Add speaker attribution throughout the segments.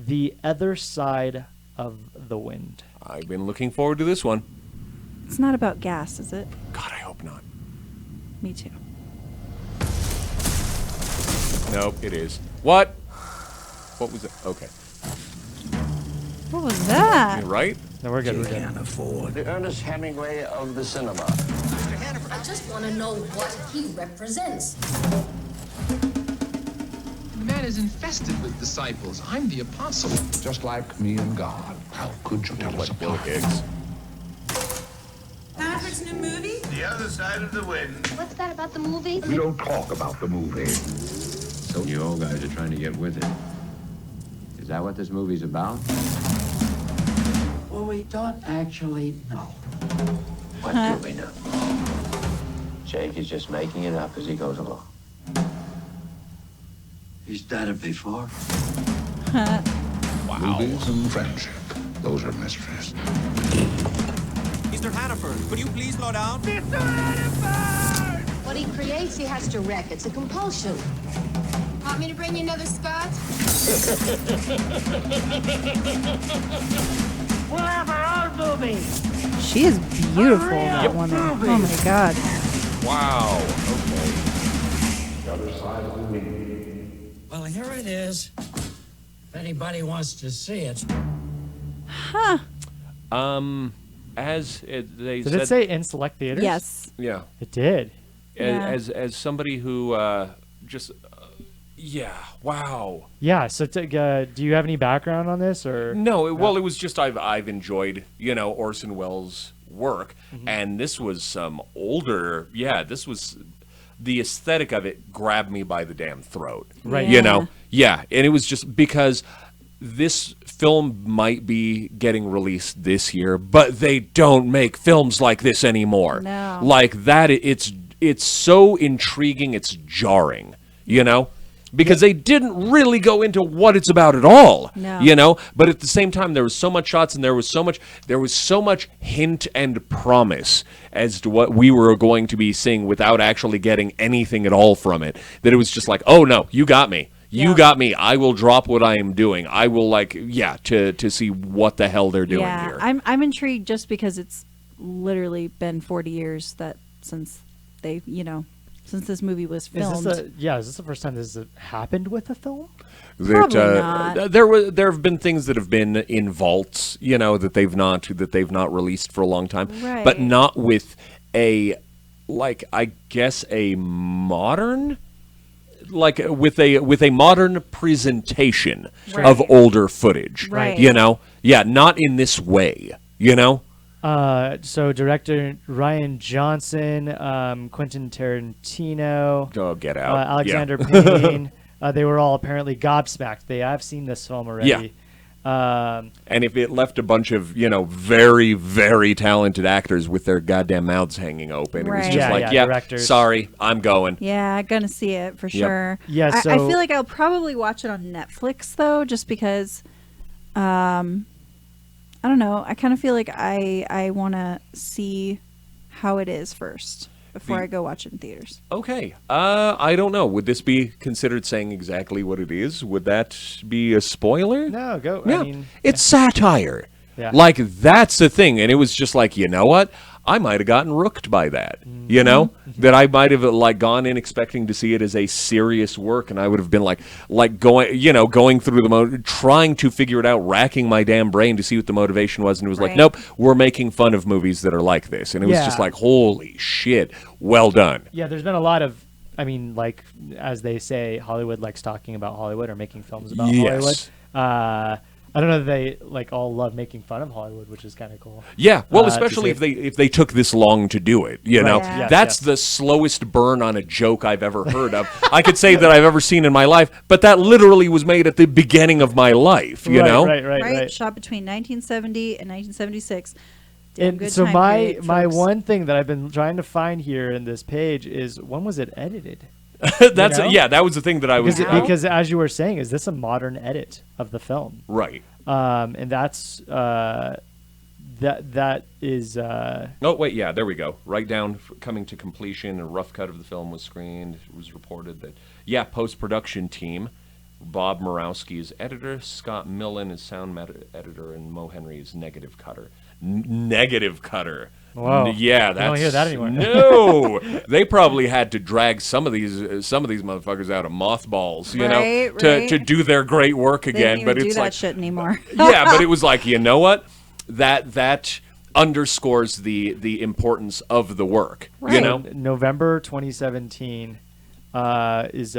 Speaker 1: The Other Side of the Wind.
Speaker 2: I've been looking forward to this one.
Speaker 3: It's not about gas, is it?
Speaker 2: God, I hope not.
Speaker 3: Me too.
Speaker 2: Nope, it is. What? What was it? Okay.
Speaker 3: What was that?
Speaker 2: You're right?
Speaker 1: No, we're good. We're good.
Speaker 4: Can't afford the Ernest Hemingway of the cinema.
Speaker 5: I just want to know what he represents.
Speaker 6: Man is infested with disciples. I'm the apostle.
Speaker 7: Just like me and God. How could you tell us
Speaker 2: Bill
Speaker 7: apart?
Speaker 2: Hicks.
Speaker 8: Hannaford's new movie?
Speaker 9: The Other Side of the Wind.
Speaker 5: What's that about the movie?
Speaker 7: We don't talk about the movie.
Speaker 10: So you old guys are trying to get with it. Is that what this movie's about?
Speaker 4: Well, we don't actually know. What do we know?
Speaker 10: Jake is just making it up as he goes along.
Speaker 4: He's done it before.
Speaker 7: Movies and friendship. Those are mysteries.
Speaker 11: Mr. Hannaford, could you please slow down?
Speaker 5: What he creates, he has to wreck. It's a compulsion. Want me to bring you another scotch?
Speaker 8: We'll have our own movie.
Speaker 3: She is beautiful, that woman. Oh my god.
Speaker 2: Wow. Okay.
Speaker 7: The other side of the wind.
Speaker 4: Well, here it is. If anybody wants to see it.
Speaker 3: Huh.
Speaker 2: As they
Speaker 1: Did
Speaker 2: said,
Speaker 1: it say in select theaters?
Speaker 3: Yes.
Speaker 2: yeah.
Speaker 1: It did.
Speaker 3: Yeah.
Speaker 2: As somebody who just yeah, wow.
Speaker 1: Yeah. So, do you have any background on this, or
Speaker 2: No, well, it was just I've enjoyed Orson Welles' work, and this was some older. Yeah, this was the aesthetic of it grabbed me by the damn throat.
Speaker 1: Right.
Speaker 2: Yeah, and it was just because this film might be getting released this year, but they don't make films like this anymore.
Speaker 3: No.
Speaker 2: Like that, it's so intriguing, it's jarring, because they didn't really go into what it's about at all.
Speaker 3: No.
Speaker 2: But at the same time, there was so much shots and there was so much hint and promise as to what we were going to be seeing without actually getting anything at all from it, that it was just like, oh no, you got me. You got me. I will drop what I am doing. I will to see what the hell they're doing here.
Speaker 3: I'm intrigued just because it's literally been 40 years since they, since this movie was filmed.
Speaker 1: Is this the first time this has happened with a film?
Speaker 3: Probably not.
Speaker 2: There have been things that have been in vaults, that they've not released for a long time,
Speaker 3: Right.
Speaker 2: but not with a modern. Like with a modern presentation
Speaker 3: Right.
Speaker 2: of older footage,
Speaker 3: Right.
Speaker 2: not in this way,
Speaker 1: So director Ryan Johnson, Quentin Tarantino,
Speaker 2: Oh, get out,
Speaker 1: Alexander Payne, they were all apparently gobsmacked. I've seen this film already.
Speaker 2: Yeah. And if it left a bunch of very, very talented actors with their goddamn mouths hanging open, it was
Speaker 3: Right.
Speaker 2: just
Speaker 1: directors.
Speaker 2: sorry, I'm going.
Speaker 3: Yeah, gonna see it for sure.
Speaker 1: Yeah,
Speaker 3: I
Speaker 1: so-
Speaker 3: feel like I'll probably watch it on Netflix though, just because. I don't know. I kind of feel like I want to see how it is first before I go watch it in theaters.
Speaker 2: Okay. I don't know. Would this be considered saying exactly what it is? Would that be a spoiler?
Speaker 1: No, go.
Speaker 2: Yeah.
Speaker 1: I mean,
Speaker 2: It's satire.
Speaker 1: Yeah.
Speaker 2: Like, that's the thing. And it was just like, you know what? I might have gotten rooked by that. That I might have gone in expecting to see it as a serious work, and I would have been going through trying to figure it out, racking my damn brain to see what the motivation was, and it was like,
Speaker 3: Right.
Speaker 2: nope, we're making fun of movies that are like this. And it was just
Speaker 1: Yeah.
Speaker 2: like, holy shit, well done.
Speaker 1: yeah, there's been a lot of, as they say, Hollywood likes talking about Hollywood or making films about
Speaker 2: Yes.
Speaker 1: Hollywood. I don't know that they all love making fun of Hollywood, which is kind of cool.
Speaker 2: Yeah, well,
Speaker 1: to
Speaker 2: especially
Speaker 1: see
Speaker 2: if they took this long to do it,
Speaker 1: Right.
Speaker 3: Yeah.
Speaker 2: That's
Speaker 1: Yes.
Speaker 2: the slowest burn on a joke I've ever heard of. I could say that I've ever seen in my life, but that literally was made at the beginning of my life,
Speaker 1: Right.
Speaker 3: Shot between 1970 and 1976. Damn
Speaker 1: And
Speaker 3: good
Speaker 1: so
Speaker 3: time
Speaker 1: my
Speaker 3: period,
Speaker 1: my
Speaker 3: folks.
Speaker 1: one thing that I've been trying to find here in this page is, when was it edited?
Speaker 2: That's
Speaker 1: You know?
Speaker 2: that was the thing that I was
Speaker 1: Because as you were saying, is this a modern edit of the film?
Speaker 2: right.
Speaker 1: And that's that is
Speaker 2: Oh wait, yeah, there we go. Right down, coming to completion. A rough cut of the film was screened. It was reported that post-production team Bob Murawski is editor, Scott Millen is sound editor, and Mo Henry is negative cutter. Negative cutter.
Speaker 1: Whoa.
Speaker 2: Yeah,
Speaker 1: You
Speaker 2: that's
Speaker 1: don't hear that anymore.
Speaker 2: No, they probably had to drag some of these motherfuckers out of mothballs, you know,
Speaker 3: Right,
Speaker 2: to
Speaker 3: right.
Speaker 2: do their great work
Speaker 3: They
Speaker 2: again.
Speaker 3: don't
Speaker 2: But
Speaker 3: even do
Speaker 2: it's
Speaker 3: that
Speaker 2: like,
Speaker 3: shit anymore.
Speaker 2: yeah, but it was like, you know what? That underscores the importance of the work. You
Speaker 3: Right.
Speaker 2: know,
Speaker 1: November 2017 is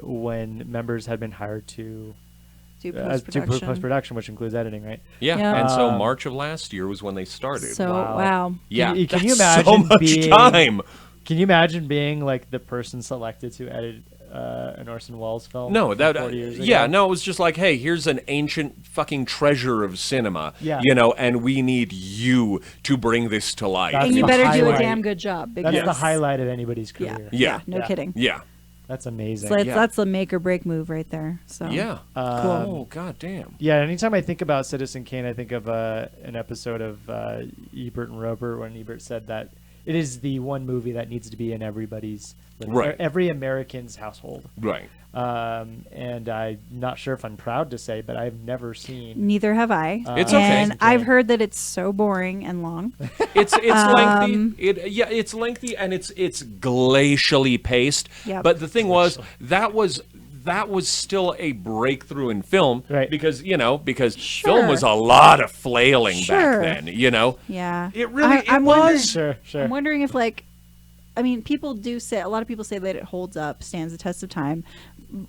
Speaker 1: when members had been hired to
Speaker 3: Do
Speaker 1: do
Speaker 3: post-production.
Speaker 1: post-production, which includes editing, right?
Speaker 2: yeah.
Speaker 3: Yeah.
Speaker 2: And so March of last year was when they started.
Speaker 3: So
Speaker 1: Wow.
Speaker 3: wow.
Speaker 2: yeah,
Speaker 1: Can you
Speaker 2: that's so
Speaker 1: imagine
Speaker 2: much
Speaker 1: being-
Speaker 2: time?
Speaker 1: Can you imagine being like the person selected to edit an Orson Welles film?
Speaker 2: No, that
Speaker 1: 40 years ago?
Speaker 2: yeah, no, it was just like, hey, here's an ancient fucking treasure of cinema,
Speaker 1: Yeah.
Speaker 2: you know, and we need you to bring this to life.
Speaker 1: That's
Speaker 3: And you
Speaker 1: the
Speaker 3: better do a
Speaker 1: highlight.
Speaker 3: damn good job.
Speaker 1: That's
Speaker 3: Because,
Speaker 1: the highlight of anybody's
Speaker 3: Yeah.
Speaker 1: career.
Speaker 2: Yeah.
Speaker 3: No
Speaker 1: Yeah.
Speaker 3: kidding.
Speaker 2: Yeah,
Speaker 1: That's amazing.
Speaker 3: So
Speaker 2: Yeah.
Speaker 3: that's the make or break move right there. So
Speaker 2: yeah. Oh god damn.
Speaker 1: Yeah, anytime I think about Citizen Kane, I think of an episode of Ebert and Roeper when Ebert said that it is the one movie that needs to be in everybody's,
Speaker 2: Right.
Speaker 1: every American's household.
Speaker 2: Right.
Speaker 1: And I'm not sure if I'm proud to say, but I've never seen.
Speaker 3: neither have I.
Speaker 2: It's okay.
Speaker 3: And I've heard that it's so boring and long.
Speaker 2: It's lengthy. It's lengthy and it's glacially paced.
Speaker 3: Yep.
Speaker 2: But the thing was that was still a breakthrough in film,
Speaker 1: Right.
Speaker 2: Because film
Speaker 3: Sure.
Speaker 2: was a lot of flailing
Speaker 3: Sure.
Speaker 2: back then. You know.
Speaker 3: Yeah.
Speaker 2: It really
Speaker 3: I'm
Speaker 2: it
Speaker 3: wondering-
Speaker 2: was.
Speaker 1: Sure.
Speaker 3: I'm wondering if I mean, people do say, a lot of people say that it holds up, stands the test of time.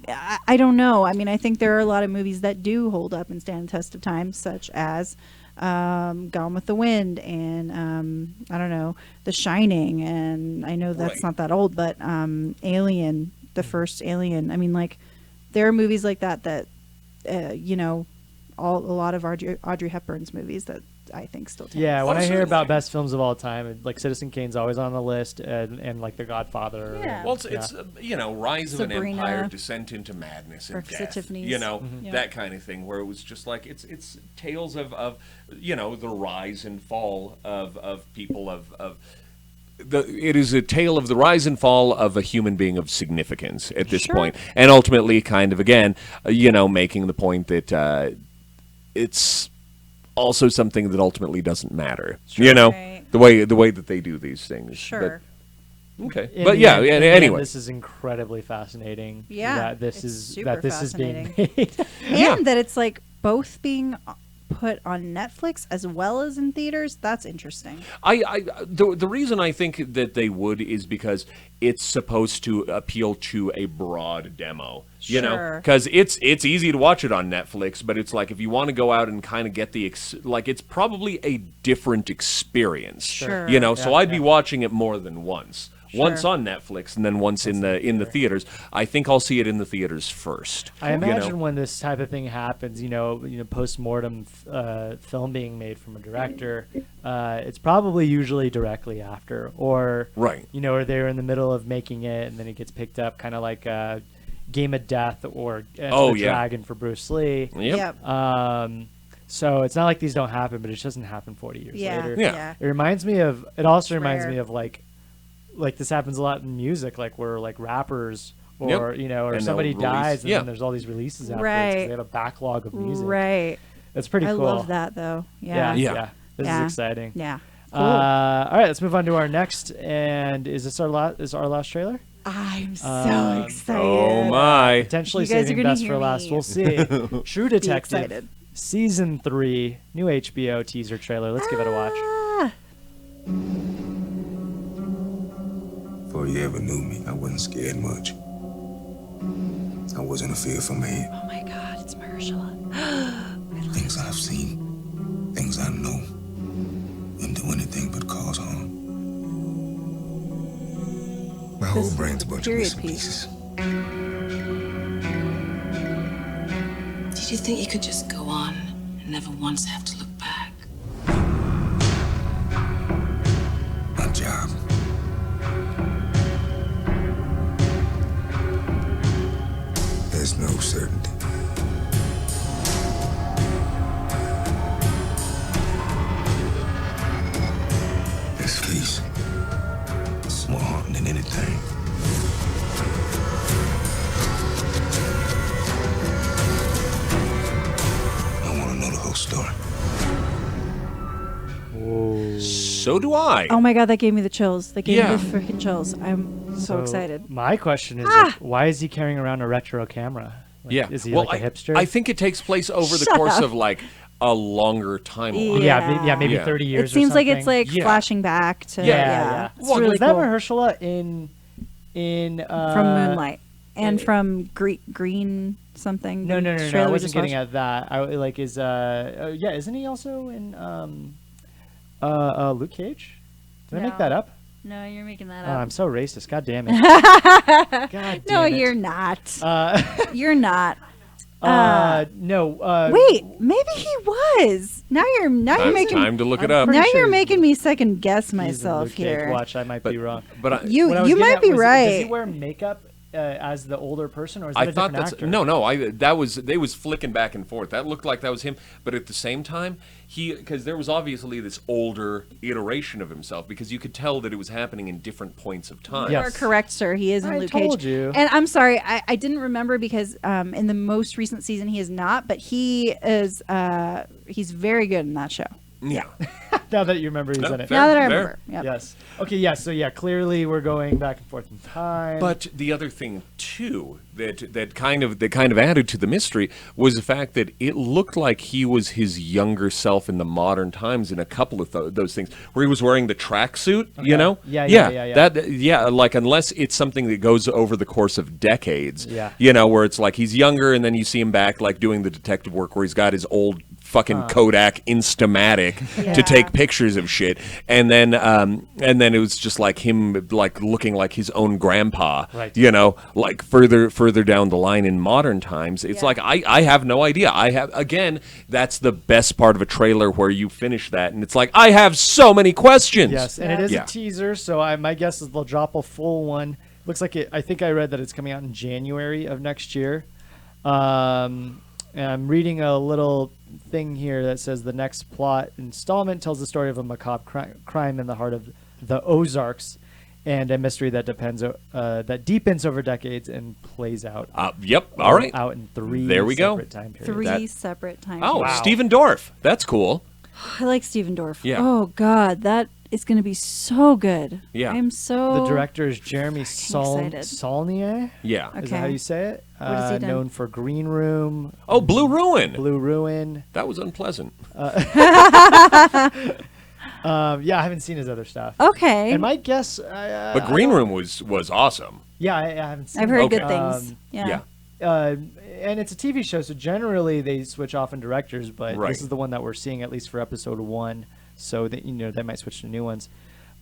Speaker 3: I don't know. I mean, I think there are a lot of movies that do hold up and stand the test of time, such as Gone with the Wind and I don't know, The Shining, and I know that's
Speaker 2: Right.
Speaker 3: not that old, but Alien, the first Alien. I mean, like, there are movies like that you know, a lot of Audrey Hepburn's movies that I think still take.
Speaker 1: Yeah, when
Speaker 2: Oh,
Speaker 1: I hear
Speaker 2: certainly.
Speaker 1: about best films of all time, like Citizen Kane's always on the list, and like The Godfather.
Speaker 3: Yeah.
Speaker 2: Well, it's Rise of an
Speaker 3: Sabrina.
Speaker 2: Ironside, Descent into Madness, and
Speaker 3: Breakfast at
Speaker 2: Death.
Speaker 3: Tiffany's.
Speaker 2: You know,
Speaker 3: Yep.
Speaker 2: that kind of thing, where it was just like it's tales of the rise and fall of people it is a tale of the rise and fall of a human being of significance at this
Speaker 3: Sure.
Speaker 2: point, and ultimately, kind of again, making the point that it's also something that ultimately doesn't matter. You know,
Speaker 3: Right.
Speaker 2: the way that they do these things.
Speaker 3: Sure.
Speaker 2: But, okay.
Speaker 1: In
Speaker 2: But
Speaker 1: the
Speaker 2: yeah.
Speaker 1: end- in the end,
Speaker 2: Anyway.
Speaker 1: this is incredibly fascinating.
Speaker 3: Yeah,
Speaker 1: that this
Speaker 3: it's
Speaker 1: is
Speaker 3: super
Speaker 1: being
Speaker 3: fascinating.
Speaker 1: made.
Speaker 3: And that it's like both being put on Netflix as well as in theaters. That's interesting.
Speaker 2: The reason I think that they would is because it's supposed to appeal to a broad demo, you know,
Speaker 3: Sure.
Speaker 2: because it's easy to watch it on Netflix, but it's like if you want to go out and kind of get it's probably a different experience,
Speaker 3: Sure.
Speaker 2: you know. So
Speaker 1: Yeah,
Speaker 2: I'd be watching it more than once. Once
Speaker 3: Sure.
Speaker 2: on Netflix and then once in the theaters. I think I'll see it in the theaters first.
Speaker 1: I
Speaker 2: you know?
Speaker 1: imagine when this type of thing happens, post-mortem film being made from a director, it's probably usually directly after, or
Speaker 2: Right.
Speaker 1: or they're in the middle of making it and then it gets picked up, kind of like Game of Death or Enter
Speaker 2: Oh,
Speaker 1: the
Speaker 2: yeah.
Speaker 1: Dragon for Bruce Lee.
Speaker 2: Yep.
Speaker 1: So it's not like these don't happen, but it doesn't happen 40 years
Speaker 3: Yeah.
Speaker 1: later.
Speaker 2: Yeah.
Speaker 1: It reminds me of. It also
Speaker 3: It's
Speaker 1: reminds
Speaker 3: rare.
Speaker 1: me of like this happens a lot in music, like where like rappers or
Speaker 2: Yep.
Speaker 1: or
Speaker 2: And they'll
Speaker 1: somebody
Speaker 2: release-
Speaker 1: dies and
Speaker 2: yeah.
Speaker 1: then there's all these releases afterwards 'cause
Speaker 3: Right.
Speaker 1: they have a backlog of music.
Speaker 3: Right.
Speaker 1: That's pretty
Speaker 3: I
Speaker 1: cool.
Speaker 3: love that though.
Speaker 1: Yeah.
Speaker 3: Yeah.
Speaker 2: Yeah.
Speaker 1: This
Speaker 3: Yeah.
Speaker 1: is exciting.
Speaker 3: Yeah.
Speaker 1: All right, let's move on to our next. And is this our last trailer?
Speaker 3: I'm so
Speaker 1: Um,
Speaker 3: excited.
Speaker 2: Oh my.
Speaker 1: Potentially
Speaker 3: You guys are
Speaker 1: saving
Speaker 3: gonna
Speaker 1: best
Speaker 3: hear
Speaker 1: for last.
Speaker 3: me.
Speaker 1: We'll see. True Detective,
Speaker 3: excited.
Speaker 1: season 3, new HBO teaser trailer. Let's give it a watch.
Speaker 3: Ah.
Speaker 9: Before you ever knew me, I wasn't scared much. I wasn't a fearful man.
Speaker 3: Oh my God, it's Mahershala.
Speaker 9: Things I've seen, things I know, wouldn't do anything but cause harm. My whole
Speaker 3: This is
Speaker 9: brain's a
Speaker 3: a
Speaker 9: bunch of
Speaker 3: period
Speaker 9: missing
Speaker 3: piece.
Speaker 9: pieces.
Speaker 12: Did you think you could just go on and never once have to look back?
Speaker 9: My job. There's no certainty. This face is more haunting than anything. story.
Speaker 2: So do I.
Speaker 3: Oh my god, that gave me the chills. That gave
Speaker 2: Yeah.
Speaker 3: me the freaking chills. I'm so excited.
Speaker 1: My question is, like, why is he carrying around a retro camera? Like,
Speaker 2: Yeah.
Speaker 1: Is he
Speaker 2: well,
Speaker 1: like a hipster?
Speaker 2: I think it takes place over the
Speaker 3: Shut
Speaker 2: course
Speaker 3: up.
Speaker 2: of like a longer timeline.
Speaker 1: yeah, maybe
Speaker 2: Yeah.
Speaker 1: 30 years.
Speaker 3: It seems
Speaker 1: or
Speaker 3: like it's
Speaker 1: something.
Speaker 3: like flashing back to
Speaker 1: Yeah.
Speaker 3: It's
Speaker 1: Well,
Speaker 3: really
Speaker 1: was that
Speaker 3: cool.
Speaker 1: Mahershala in
Speaker 3: From Moonlight and from Green something.
Speaker 1: No.
Speaker 3: trailer
Speaker 1: I
Speaker 3: we
Speaker 1: wasn't
Speaker 3: just
Speaker 1: getting
Speaker 3: watched.
Speaker 1: at that. I like is yeah, isn't he also in Luke Cage? Did I make
Speaker 3: No.
Speaker 1: that up?
Speaker 3: No, you're making that
Speaker 1: Oh,
Speaker 3: up.
Speaker 1: I'm so racist. God damn it. God damn
Speaker 3: No,
Speaker 1: it.
Speaker 3: you're not. You're not.
Speaker 1: No.
Speaker 3: Wait, maybe he was. Now you're making
Speaker 2: Time to look it
Speaker 1: I'm
Speaker 2: up.
Speaker 1: pretty
Speaker 3: now
Speaker 1: sure
Speaker 3: you're
Speaker 1: he's
Speaker 3: making me second guess
Speaker 1: he's in
Speaker 3: myself
Speaker 1: Luke Cage.
Speaker 3: here.
Speaker 1: Watch, I might be wrong.
Speaker 2: But I,
Speaker 3: You
Speaker 1: What I was
Speaker 3: you
Speaker 1: getting
Speaker 3: might
Speaker 1: at
Speaker 3: be
Speaker 1: was,
Speaker 3: right.
Speaker 1: Does he wear makeup as the older person, or is that
Speaker 2: I
Speaker 1: a
Speaker 2: thought
Speaker 1: different
Speaker 2: that's
Speaker 1: actor?
Speaker 2: no. That was they was flicking back and forth. That looked like that was him, but at the same time, because there was obviously this older iteration of himself, because you could tell that it was happening in different points of time.
Speaker 3: You are correct, sir. He is in
Speaker 1: I
Speaker 3: Luke
Speaker 1: told
Speaker 3: Cage.
Speaker 1: you.
Speaker 3: And I'm sorry, I didn't remember because in the most recent season he is not, but he is he's very good in that show.
Speaker 2: Yeah.
Speaker 1: Now that you remember he's in it.
Speaker 3: Now that I remember. Yep.
Speaker 1: Yes. Okay. Yeah. So yeah, clearly we're going back and forth in time.
Speaker 2: But the other thing too that kind of added to the mystery was the fact that it looked like he was his younger self in the modern times in a couple of those things where he was wearing the tracksuit, you know?
Speaker 1: Yeah.
Speaker 2: That like unless it's something that goes over the course of decades,
Speaker 1: Yeah.
Speaker 2: you know, where it's like he's younger and then you see him back like doing the detective work where he's got his old fucking Kodak Instamatic to take pictures of shit, and then it was just like him like looking like his own grandpa,
Speaker 1: Right.
Speaker 2: you know, like further down the line in modern times. It's like I have no idea. Again, that's the best part of a trailer where you finish that and it's like I have so many questions.
Speaker 1: Yes, and it is
Speaker 2: Yeah.
Speaker 1: a teaser, so my guess is they'll drop a full one. Looks like it. I think I read that it's coming out in January of next year. And I'm reading a little thing here that says the next plot installment tells the story of a macabre crime in the heart of the Ozarks, and a mystery that that deepens over decades and plays out.
Speaker 2: Yep. All right.
Speaker 1: Out in three.
Speaker 2: There we go.
Speaker 1: separate time periods.
Speaker 3: Three separate times.
Speaker 2: Oh,
Speaker 1: Wow.
Speaker 2: Stephen Dorff. That's cool.
Speaker 3: I like Steven Dorff.
Speaker 2: Yeah.
Speaker 3: Oh God, that is going to be so good.
Speaker 2: Yeah.
Speaker 3: I'm so.
Speaker 1: The director is Jeremy
Speaker 3: excited.
Speaker 1: Saulnier.
Speaker 2: Yeah.
Speaker 1: Is that how
Speaker 3: Okay.
Speaker 1: you say it?
Speaker 3: What has he done?
Speaker 1: Known for Green Room.
Speaker 2: Oh, Blue Ruin.
Speaker 1: Blue Ruin.
Speaker 2: That was unpleasant.
Speaker 1: Yeah, I haven't seen his other stuff.
Speaker 3: Okay.
Speaker 1: And my guess.
Speaker 2: But Green Room was awesome.
Speaker 1: Yeah, I haven't seen.
Speaker 3: I've heard
Speaker 1: it.
Speaker 3: good things. Yeah.
Speaker 1: And it's a TV show, so generally they switch off in directors. But
Speaker 2: Right.
Speaker 1: this is the one that we're seeing at least for episode 1. So that they might switch to new ones.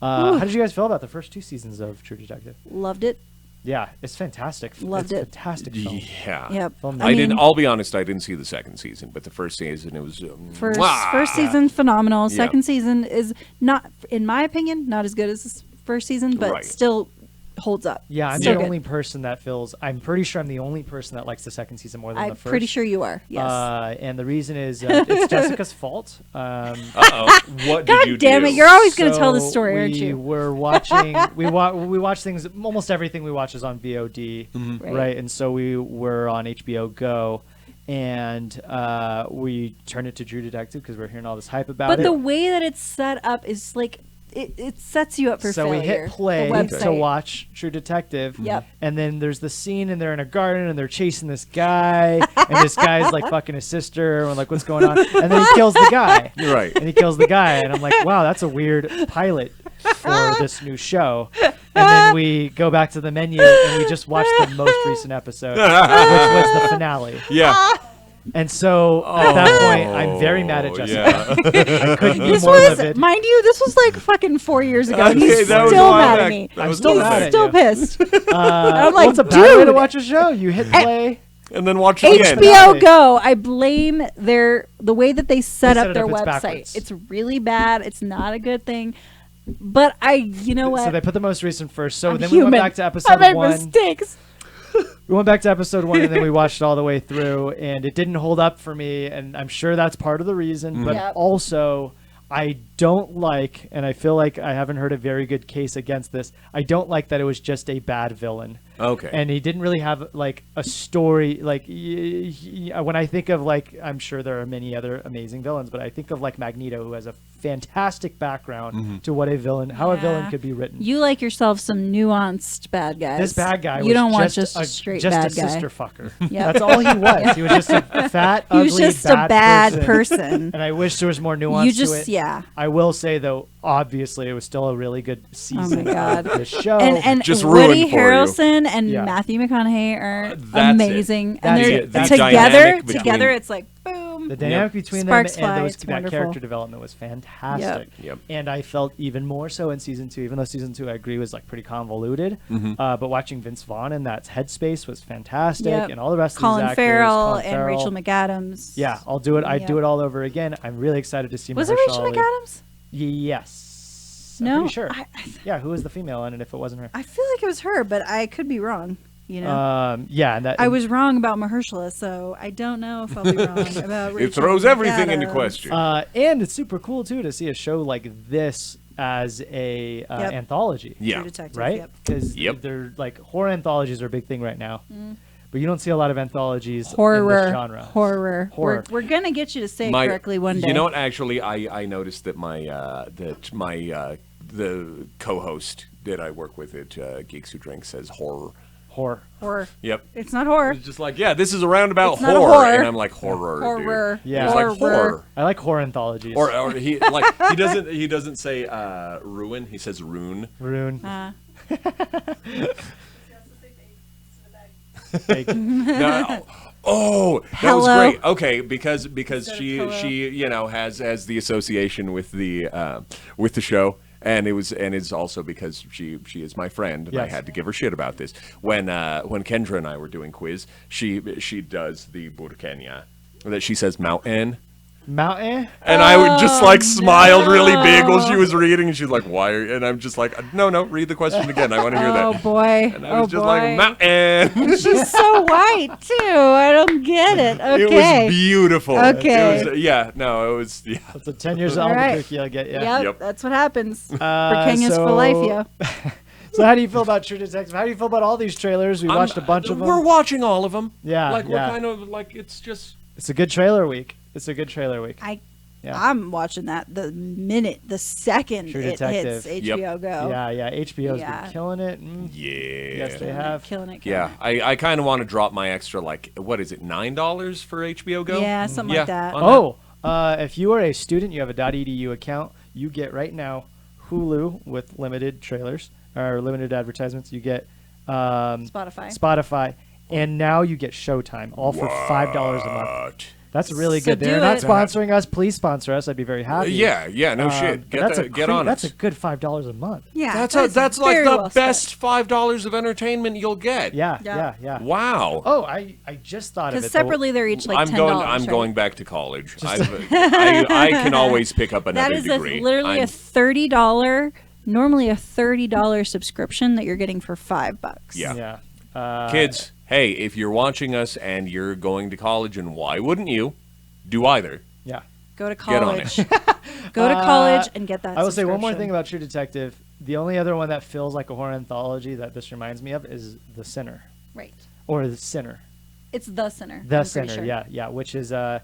Speaker 1: How did you guys feel about the first 2 seasons of True Detective?
Speaker 3: Loved it.
Speaker 1: Yeah, it's fantastic.
Speaker 3: Loved
Speaker 1: it's
Speaker 3: it.
Speaker 1: Fantastic film.
Speaker 2: Yeah.
Speaker 3: Yep.
Speaker 1: Film
Speaker 3: I
Speaker 2: didn't.
Speaker 3: mean-
Speaker 2: I'll be honest. I didn't see the second season, but the first season it was.
Speaker 3: First season phenomenal.
Speaker 2: Yeah.
Speaker 3: Second season is not, in my opinion, not as good as the first season, but
Speaker 2: Right.
Speaker 3: still holds up.
Speaker 1: Yeah, I'm
Speaker 3: So
Speaker 1: the
Speaker 3: good.
Speaker 1: only person that feels. I'm pretty sure I'm the only person that likes the second season more than
Speaker 3: I'm
Speaker 1: the first.
Speaker 3: pretty sure you are. Yes.
Speaker 1: And the reason is it's Jessica's fault.
Speaker 2: Uh-oh. What
Speaker 3: God
Speaker 2: did you
Speaker 3: damn
Speaker 2: do?
Speaker 3: it! You're always going to tell this story, aren't
Speaker 1: We
Speaker 3: you?
Speaker 1: were watching. we watch things. Almost everything we watch is on VOD,
Speaker 3: Right.
Speaker 1: right? And so we were on HBO Go, and we turned it to True Detective because we're hearing all this hype about
Speaker 3: But
Speaker 1: it.
Speaker 3: the way that it's set up is like it sets you up for
Speaker 1: so
Speaker 3: failure.
Speaker 1: we hit
Speaker 3: the
Speaker 1: play to
Speaker 3: website.
Speaker 1: watch True Detective.
Speaker 3: Yep.
Speaker 1: And then there's the scene, and they're in a garden, and they're chasing this guy, and this guy's like fucking his sister, and we're like, what's going on? And then he kills the guy.
Speaker 2: You're right.
Speaker 1: And he kills the guy, and I'm like, wow, that's a weird pilot for this new show. And then we go back to the menu, and we just watched the most recent episode, which was the finale.
Speaker 2: Yeah.
Speaker 1: And so at that point, I'm very mad at Jessica.
Speaker 2: Yeah.
Speaker 1: I couldn't be
Speaker 3: This
Speaker 1: more
Speaker 3: was,
Speaker 1: livid.
Speaker 3: mind you, this was like fucking 4 years ago.
Speaker 2: Okay,
Speaker 3: He's
Speaker 2: that was
Speaker 3: still
Speaker 2: a while
Speaker 3: mad
Speaker 2: back.
Speaker 3: at me.
Speaker 2: That was
Speaker 1: still
Speaker 2: a
Speaker 3: He's
Speaker 2: while
Speaker 1: mad
Speaker 2: back.
Speaker 1: at
Speaker 3: still
Speaker 1: you.
Speaker 3: pissed.
Speaker 1: I'm
Speaker 3: like,
Speaker 1: what's a bad way to
Speaker 3: dude.
Speaker 1: watch a show? You hit play.
Speaker 2: And then watch it again.
Speaker 3: HBO Go, I blame the way that they set
Speaker 1: set
Speaker 3: up
Speaker 1: it
Speaker 3: their
Speaker 1: up, it's
Speaker 3: website.
Speaker 1: backwards.
Speaker 3: It's really bad. It's not a good thing. But you know what?
Speaker 1: So they put the most recent first. So
Speaker 3: I'm
Speaker 1: then
Speaker 3: human.
Speaker 1: we went back to
Speaker 3: I
Speaker 1: episode
Speaker 3: make
Speaker 1: 1.
Speaker 3: mistakes.
Speaker 1: We went back to episode 1, and then we watched it all the way through, and it didn't hold up for me, and I'm sure that's part of the reason. But
Speaker 3: Yep.
Speaker 1: also, I don't like, and I feel like I haven't heard a very good case against this. I don't like that it was just a bad villain.
Speaker 2: Okay.
Speaker 1: And he didn't really have like a story. Like when I think of like, I'm sure there are many other amazing villains, but I think of like Magneto, who has a fantastic background to what a villain, how a villain could be written.
Speaker 3: You like yourself some nuanced bad guys.
Speaker 1: This bad guy.
Speaker 3: You
Speaker 1: was
Speaker 3: don't want
Speaker 1: just
Speaker 3: a straight
Speaker 1: just
Speaker 3: bad
Speaker 1: a
Speaker 3: guy.
Speaker 1: sister fucker.
Speaker 3: Yep.
Speaker 1: That's all he was. He was just a fat,
Speaker 3: He
Speaker 1: ugly,
Speaker 3: was just a bad person.
Speaker 1: And I wish there was more nuance
Speaker 3: You just
Speaker 1: to it.
Speaker 3: yeah.
Speaker 1: I will say though, obviously, it was still a really good season
Speaker 3: God.
Speaker 1: of the show.
Speaker 3: And
Speaker 2: Just ruined
Speaker 3: Woody
Speaker 2: for you.
Speaker 3: Harrelson and
Speaker 1: Yeah.
Speaker 3: Matthew McConaughey are
Speaker 2: That's it.
Speaker 3: amazing,
Speaker 1: That's
Speaker 3: and they're
Speaker 1: it. That's
Speaker 3: together.
Speaker 2: dynamic between-
Speaker 3: Together, it's like boom.
Speaker 1: the dynamic between
Speaker 3: Sparks
Speaker 1: them and
Speaker 3: fly,
Speaker 1: those,
Speaker 3: it's
Speaker 1: that
Speaker 3: wonderful.
Speaker 1: character development was fantastic.
Speaker 2: Yep.
Speaker 1: And I felt even more so in season 2, even though season 2 I agree was like pretty convoluted. But watching Vince Vaughn in that headspace was fantastic,
Speaker 3: Yep.
Speaker 1: and all the rest
Speaker 3: Colin
Speaker 1: of these actors,
Speaker 3: Farrell
Speaker 1: Colin
Speaker 3: and
Speaker 1: Farrell.
Speaker 3: Rachel McAdams.
Speaker 1: Yeah, I'll do it. I'd do
Speaker 3: Yep.
Speaker 1: it all over again. I'm really excited to see.
Speaker 3: Was it
Speaker 1: Mahershala
Speaker 3: Rachel
Speaker 1: Ali.
Speaker 3: McAdams?
Speaker 1: Yes.
Speaker 3: No,
Speaker 1: I'm pretty sure.
Speaker 3: I
Speaker 1: Yeah, who was the female in it? If it wasn't her.
Speaker 3: I feel like it was her, but I could be wrong. You know,
Speaker 1: Yeah, and that
Speaker 3: I was wrong about Mahershala, so I don't know if I'll be wrong about Rachel.
Speaker 2: It throws everything into
Speaker 3: McAdams.
Speaker 2: question.
Speaker 1: and it's super cool too to see a show like this as a
Speaker 3: Yep.
Speaker 1: anthology.
Speaker 2: Yeah.
Speaker 3: True Detective,
Speaker 1: Right?
Speaker 3: Yep.
Speaker 1: Because
Speaker 2: Yep.
Speaker 1: they're like horror anthologies are a big thing right now, but you don't see a lot of anthologies in
Speaker 3: Horror,
Speaker 1: this genre.
Speaker 3: horror.
Speaker 1: Horror.
Speaker 3: We're gonna get you to say it
Speaker 2: My-
Speaker 3: correctly one day.
Speaker 2: You know what? Actually, I noticed that the co-host that I work with at Geeks Who Drink says horror.
Speaker 1: Horror.
Speaker 3: Horror.
Speaker 2: Yep.
Speaker 3: It's not horror.
Speaker 2: It's just like, yeah, this is a roundabout
Speaker 3: It's not a
Speaker 2: horror,
Speaker 3: horror.
Speaker 2: and I'm like horror.
Speaker 3: Horror.
Speaker 2: Dude.
Speaker 1: Yeah.
Speaker 2: It's like horror.
Speaker 1: I like horror anthologies.
Speaker 2: Or he like he doesn't say ruin. He says rune.
Speaker 1: Rune.
Speaker 2: No, oh, that was
Speaker 3: Hello.
Speaker 2: great. Okay, because she has the association with the show. And it's also because she is my friend, and I
Speaker 1: Yes.
Speaker 2: had to give her shit about this. When Kendra and I were doing quiz, she does the burkenya, that she says mountain,
Speaker 1: Mountain.
Speaker 2: and I would just like smiled really big while she was reading, and she's like, "Why?" And I'm just like, "No, read the question again. I want to hear that."
Speaker 3: Oh boy.
Speaker 2: And I was just like, "Mountain."
Speaker 3: She's so white too. I don't get it.
Speaker 2: It
Speaker 3: Okay.
Speaker 2: was beautiful.
Speaker 3: Okay.
Speaker 2: It was, yeah.
Speaker 1: That's a 10 years of
Speaker 3: All right.
Speaker 1: Albuquerque I'll get. Yeah.
Speaker 3: Yep, that's what happens.
Speaker 1: So-
Speaker 3: Burkenya's for life, yo.
Speaker 1: So how do you feel about True Detective? How do you feel about all these trailers? We watched a bunch of them.
Speaker 2: We're watching all of them.
Speaker 1: Yeah,
Speaker 2: Like
Speaker 1: yeah.
Speaker 2: we're kind of like it's just.
Speaker 1: It's a good trailer week. It's a good trailer week. Yeah.
Speaker 3: I'm watching that the second
Speaker 1: True
Speaker 3: it
Speaker 1: Detective.
Speaker 3: hits HBO Go.
Speaker 1: Yeah. HBO's
Speaker 3: Yeah.
Speaker 1: been killing it.
Speaker 2: Yeah.
Speaker 1: Yes, they have.
Speaker 3: Killing it.
Speaker 2: Yeah, I kind of want to drop my extra, like, what is it, $9 for HBO Go?
Speaker 3: Yeah, something like that.
Speaker 2: on
Speaker 1: If you are a student, you have a .edu account, you get right now Hulu with limited trailers or limited advertisements. You get Spotify, and now you get Showtime, all for $5 a month. That's really
Speaker 3: So
Speaker 1: good. They're
Speaker 3: do
Speaker 1: not
Speaker 3: it.
Speaker 1: sponsoring us. Please sponsor us. I'd be very happy.
Speaker 2: Yeah, no shit.
Speaker 1: but
Speaker 2: Get on
Speaker 1: That's
Speaker 2: it.
Speaker 1: a good $5 a month.
Speaker 3: Yeah.
Speaker 2: That's like
Speaker 3: very
Speaker 2: the
Speaker 3: well
Speaker 2: best $5 of entertainment you'll get.
Speaker 1: Yeah.
Speaker 2: Wow.
Speaker 1: Oh, I just thought of it.
Speaker 3: Because separately they're each like $10.
Speaker 2: I'm
Speaker 3: right?
Speaker 2: going back to college. I can always pick up
Speaker 3: That
Speaker 2: another
Speaker 3: is
Speaker 2: degree.
Speaker 3: literally a $30, normally a $30 subscription that you're getting for $5.
Speaker 2: Yeah.
Speaker 1: Yeah.
Speaker 2: Kids, hey, if you're watching us and you're going to college, and why wouldn't you? Do either.
Speaker 1: Yeah.
Speaker 3: Go to
Speaker 2: Get on
Speaker 3: college.
Speaker 2: it.
Speaker 3: Go to college and get that
Speaker 1: I will say one more
Speaker 3: subscription.
Speaker 1: thing about True Detective. The only other one that feels like a horror anthology that this reminds me of is The Sinner.
Speaker 3: Right.
Speaker 1: Or The Sinner.
Speaker 3: It's The Sinner.
Speaker 1: The
Speaker 3: I'm pretty
Speaker 1: Sinner,
Speaker 3: sure.
Speaker 1: yeah, which is a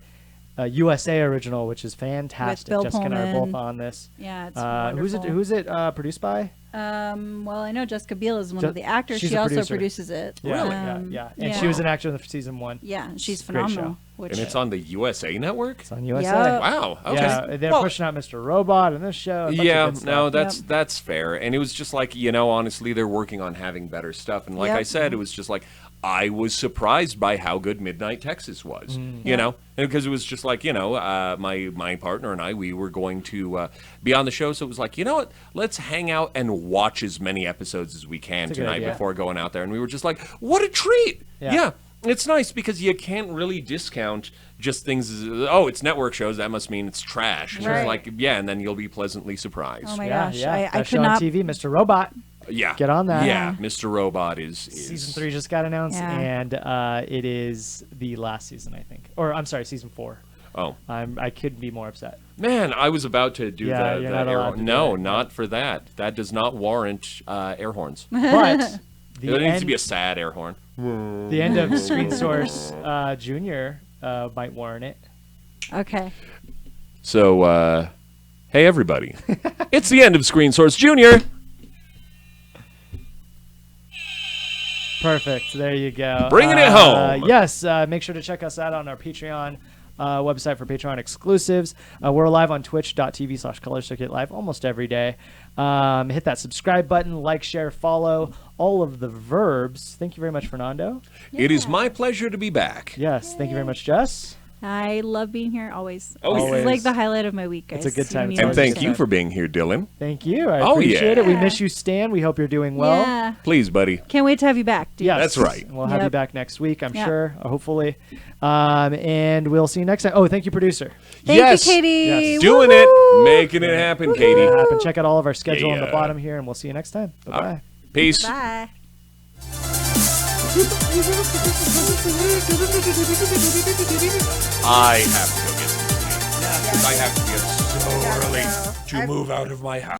Speaker 1: USA original, which is fantastic.
Speaker 3: Bill
Speaker 1: Jessica and I are
Speaker 3: Pullman.
Speaker 1: both on this.
Speaker 3: Yeah, it's
Speaker 1: who's it?
Speaker 3: wonderful.
Speaker 1: Who's it produced by?
Speaker 3: Well, I know Jessica Biel is one of the actors.
Speaker 1: She's
Speaker 3: She
Speaker 1: a
Speaker 3: also
Speaker 1: producer.
Speaker 3: produces it.
Speaker 1: Yeah, yeah. And she was an actor in the season 1.
Speaker 3: Yeah, and she's
Speaker 1: Great
Speaker 3: phenomenal.
Speaker 1: show.
Speaker 3: Which,
Speaker 2: And it's on the USA Network?
Speaker 1: It's on USA.
Speaker 3: Yep.
Speaker 2: Wow. Okay.
Speaker 1: Yeah, they're
Speaker 2: Well,
Speaker 1: pushing out Mr. Robot in this show. a bunch of
Speaker 2: yeah,
Speaker 1: good stuff.
Speaker 2: no, that's fair. And it was just like, honestly, they're working on having better stuff. And like
Speaker 3: Yep.
Speaker 2: I said, it was just like, I was surprised by how good Midnight Texas was, you know? And because it was just like, my partner and I, we were going to be on the show. So it was like, you know what? Let's hang out and watch as many episodes as we can
Speaker 1: That's a good
Speaker 2: tonight
Speaker 1: idea.
Speaker 2: before going out there. And we were just like, what a treat.
Speaker 1: Yeah.
Speaker 2: Yeah. It's nice because you can't really discount just things as, oh, it's network shows, that must mean it's trash. And
Speaker 3: Right.
Speaker 2: it's like, yeah, and then you'll be pleasantly surprised.
Speaker 3: oh my
Speaker 1: Yeah,
Speaker 3: gosh,
Speaker 1: yeah.
Speaker 3: I
Speaker 1: That
Speaker 3: could
Speaker 1: show
Speaker 3: not.
Speaker 1: on TV, Mr. Robot.
Speaker 2: Yeah.
Speaker 1: Get on that.
Speaker 2: Yeah, Mr. Robot is
Speaker 1: Season 3 just got announced,
Speaker 3: Yeah.
Speaker 1: and it is the last season, I think. Or, I'm sorry, season 4.
Speaker 2: Oh.
Speaker 1: I couldn't be more upset.
Speaker 2: Man, I was about to do
Speaker 1: Yeah,
Speaker 2: the
Speaker 1: you're
Speaker 2: the
Speaker 1: not
Speaker 2: air
Speaker 1: allowed
Speaker 2: horn.
Speaker 1: to do
Speaker 2: No,
Speaker 1: that.
Speaker 2: not for that. That does not warrant air horns.
Speaker 1: But
Speaker 2: There needs to be a sad air horn.
Speaker 1: The end of Screen Source Junior might warrant it.
Speaker 3: Okay.
Speaker 2: So, hey everybody, it's the end of Screen Source Junior.
Speaker 1: Perfect. There you go.
Speaker 2: Bringing it home.
Speaker 1: Yes. Make sure to check us out on our Patreon website for Patreon exclusives. We're live on twitch.tv/Color Circuit Live almost every day. Hit that subscribe button, like, share, follow, all of the verbs. Thank you very much, Fernando.
Speaker 2: It is my pleasure to be back.
Speaker 1: Yes. Thank you very much, Jess.
Speaker 3: I love being here always.
Speaker 2: Always.
Speaker 3: This is like the highlight of my week, guys.
Speaker 1: It's a good time.
Speaker 3: Seeing
Speaker 2: And
Speaker 3: all
Speaker 2: thank
Speaker 3: this
Speaker 2: you
Speaker 3: stuff.
Speaker 2: for being here, Dylan.
Speaker 1: Thank you. I
Speaker 2: Oh,
Speaker 1: appreciate it. We
Speaker 3: yeah.
Speaker 1: miss you, Stan. We hope you're doing well.
Speaker 3: Yeah.
Speaker 2: Please, buddy.
Speaker 3: Can't wait to have you back, dude.
Speaker 1: Yes.
Speaker 2: That's right.
Speaker 1: We'll have you
Speaker 3: Yep.
Speaker 1: back next week, I'm
Speaker 3: Yep.
Speaker 1: sure, hopefully. And we'll see you next time. Oh, thank you, producer.
Speaker 3: Thank
Speaker 2: Yes.
Speaker 3: you, Katie.
Speaker 1: Yes.
Speaker 2: Doing it. Making it happen, Katie.
Speaker 1: And check out all of our schedule on the
Speaker 2: Yeah.
Speaker 1: bottom here, and we'll see you next time. Bye-bye.
Speaker 2: Peace.
Speaker 3: Bye.
Speaker 2: I have to go get some sleep. I have to get so early to move out of my house.